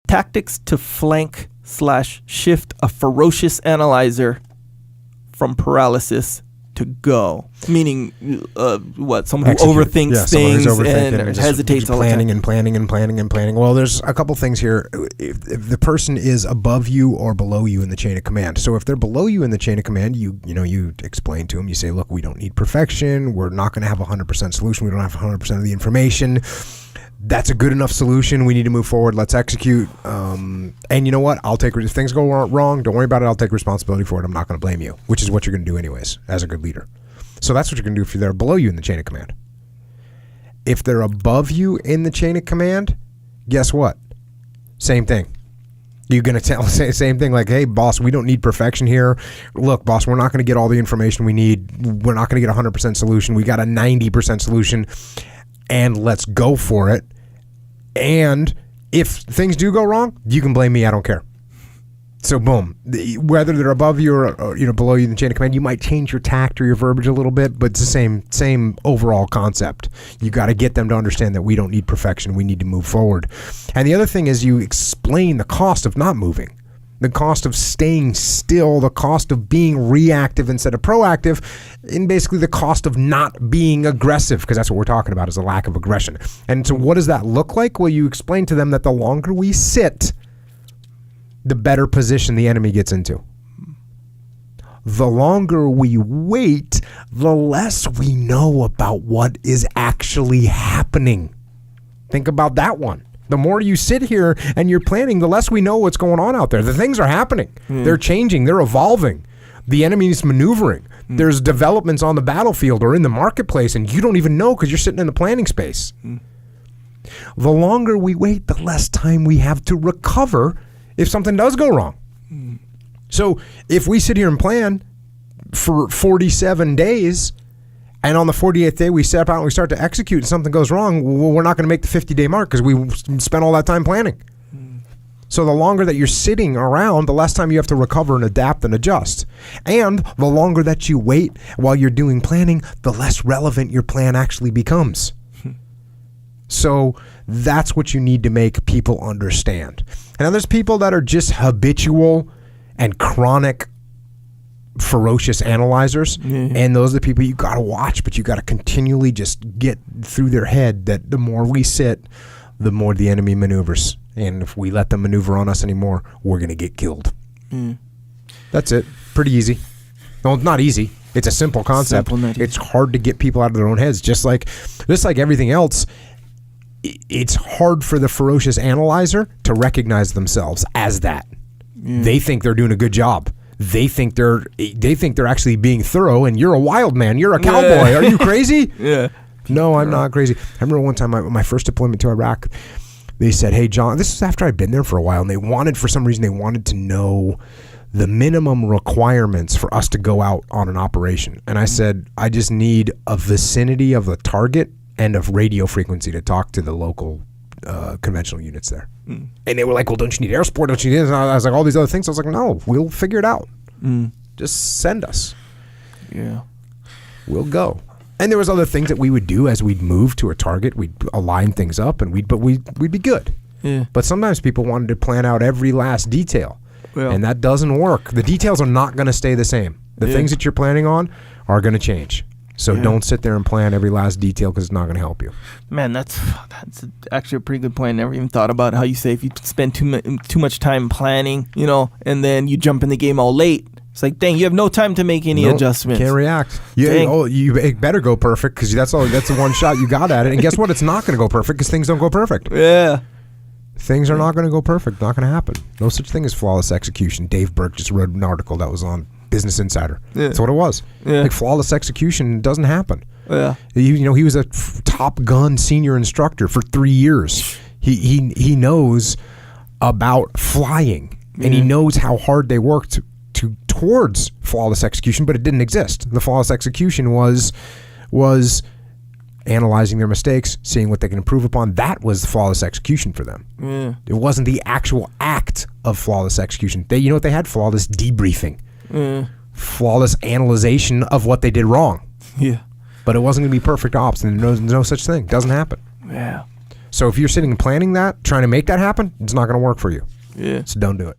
Tactics to flank/shift a ferocious analyzer from paralysis to go. Meaning, someone who overthinks things and hesitates all the time. Planning. Well, there's a couple things here. If the person is above you or below you in the chain of command. So if they're below you in the chain of command, you explain to them, you say, look, we don't need perfection. We're not going to have 100% solution. We don't have 100% of the information. That's a good enough solution. We need to move forward. Let's execute. And you know what? If things go wrong, don't worry about it. I'll take responsibility for it. I'm not going to blame you, which is what you're going to do anyways as a good leader. So that's what you're going to do if they're below you in the chain of command. If they're above you in the chain of command, guess what? Same thing. You're going to say the same thing like, hey, boss, we don't need perfection here. Look, boss, we're not going to get all the information we need. We're not going to get 100% solution. We got a 90% solution. And let's go for it. And if things do go wrong, you can blame me. I don't care. So boom. Whether they're above you or below you in the chain of command, you might change your tact or your verbiage a little bit, but it's the same overall concept. You got to get them to understand that we don't need perfection. We need to move forward. And the other thing is you explain the cost of not moving. The cost of staying still, the cost of being reactive instead of proactive, and basically the cost of not being aggressive, because that's what we're talking about, is a lack of aggression. And so what does that look like? Well, you explain to them that the longer we sit, the better position the enemy gets into. The longer we wait, the less we know about what is actually happening. Think about that one. The more you sit here and you're planning, the less we know what's going on out there. The things are happening. They're changing. They're evolving. The enemy's maneuvering. There's developments on the battlefield or in the marketplace, and you don't even know because you're sitting in the planning space. The longer we wait, the less time we have to recover if something does go wrong. So if we sit here and plan for 47 days, and on the 48th day, we step out and we start to execute and something goes wrong, well, we're not going to make the 50-day mark because we spent all that time planning. So the longer that you're sitting around, the less time you have to recover and adapt and adjust. And the longer that you wait while you're doing planning, the less relevant your plan actually becomes. So that's what you need to make people understand. And then there's people that are just habitual and chronic ferocious analyzers, and those are the people you got to watch, but you got to continually just get through their head that the more we sit, the more the enemy maneuvers, and if we let them maneuver on us anymore, we're going to get killed. That's it. Pretty easy. No, it's not easy. It's a simple concept. It's hard to get people out of their own heads. Just like everything else, it's hard for the ferocious analyzer to recognize themselves as that. They think they're doing a good job. They think they're actually being thorough, and you're a wild man. You're a cowboy. Are you crazy? No, I'm not crazy. I remember one time my first deployment to Iraq, they said, hey, John, this is after I'd been there for a while, and for some reason they wanted to know the minimum requirements for us to go out on an operation. And I said, I just need a vicinity of the target and of radio frequency to talk to the local conventional units there. And they were like, well, don't you need air support? Don't you need this? And I was like, all these other things. I was like, no, we'll figure it out. Just send us. We'll go. And there was other things that we would do as we'd move to a target. We'd align things up, and we'd be good. But sometimes people wanted to plan out every last detail, and that doesn't work. The details are not going to stay the same. The things that you're planning on are going to change. So don't sit there and plan every last detail, because it's not going to help you. Man, that's actually a pretty good point. I never even thought about how you say if you spend too much time planning, and then you jump in the game all late. It's like, dang, you have no time to make any adjustments. Can't react. You better go perfect, because that's the one shot you got at it. And guess what? It's not going to go perfect, because things don't go perfect. Things are not going to go perfect. Not going to happen. No such thing as flawless execution. Dave Burke just wrote an article that was on Business Insider. That's what it was. Like, flawless execution doesn't happen. He was a Top Gun senior instructor for 3 years. He knows about flying, and he knows how hard they worked towards flawless execution, but it didn't exist. The flawless execution was analyzing their mistakes, seeing what they can improve upon. That was flawless execution for them. It wasn't the actual act of flawless execution. You know what they had? Flawless debriefing. Flawless analyzation of what they did wrong. But it wasn't going to be perfect ops, and there's no such thing. It doesn't happen. So if you're sitting and planning that, trying to make that happen, it's not going to work for you. Yeah. So don't do it.